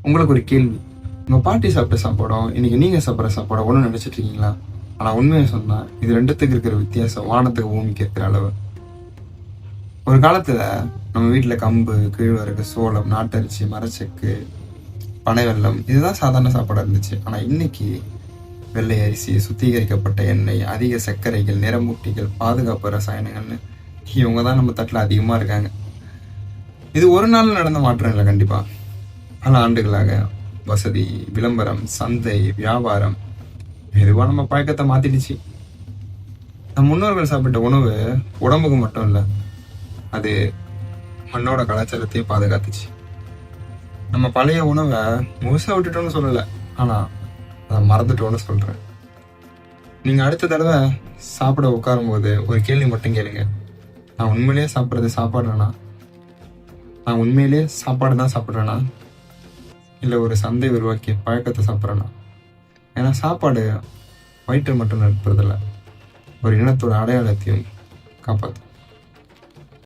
உங்களுக்கு ஒரு கேள்வி, உங்க பாட்டி சாப்பிட்ட சாப்பாடும் இன்னைக்கு நீங்க சாப்பிட்ற சாப்பாடும் ஒன்றும் நினைச்சிட்டு இருக்கீங்களா? ஆனா உண்மையை சொன்னா இது ரெண்டுத்துக்கு இருக்கிற வித்தியாசம் வானத்துக்கு பூமிக்கு இருக்கிற அளவு. ஒரு காலத்துல நம்ம வீட்டுல கம்பு, கேழ்வரகு, சோளம், நாட்டரிசி, மரச்செக்கு, பனை வெல்லம் இதுதான் சாதாரண சாப்பாடா இருந்துச்சு. ஆனா இன்னைக்கு வெள்ளை அரிசி, சுத்திகரிக்கப்பட்ட எண்ணெய், அதிக சர்க்கரைகள், நிறமூட்டிகள், பாதுகாப்பு ரசாயனங்கள்னு இவங்க தான் நம்ம தட்டுல அதிகமா இருக்காங்க. இது ஒரு நாள் நடந்த மாற்றம் இல்லை. கண்டிப்பா பல ஆண்டுகளாக வசதி, விளம்பரம், சந்தை, வியாபாரம் மெதுவா நம்ம பழக்கத்தை மாத்திடுச்சு. நம் முன்னோர்கள் சாப்பிட்ட உணவு உடம்புக்கு மட்டும் இல்ல, அது மண்ணோட கலாச்சாரத்தையும் பாதுகாத்துச்சு. நம்ம பழைய உணவை முழுசா விட்டுட்டோம்னு சொல்லல, ஆனா அதை மறந்துட்டோம்னு சொல்றேன். நீங்க அடுத்த தடவை சாப்பிட உட்காரும் போது ஒரு கேள்வி மட்டும் கேளுங்க, நான் உண்மையிலேயே சாப்பிட்றது சாப்பாடுனா, நான் உண்மையிலேயே சாப்பாடு தான் சாப்பிட்றேனா, இல்லை ஒரு சந்தை உருவாக்கிய பழக்கத்தை சாப்பிட்றேனா? ஏன்னா சாப்பாடு வயிற்று மட்டும் நிரப்புறதில்ல, ஒரு இனத்தோட அடையாளத்தையும் காப்பாற்றும்.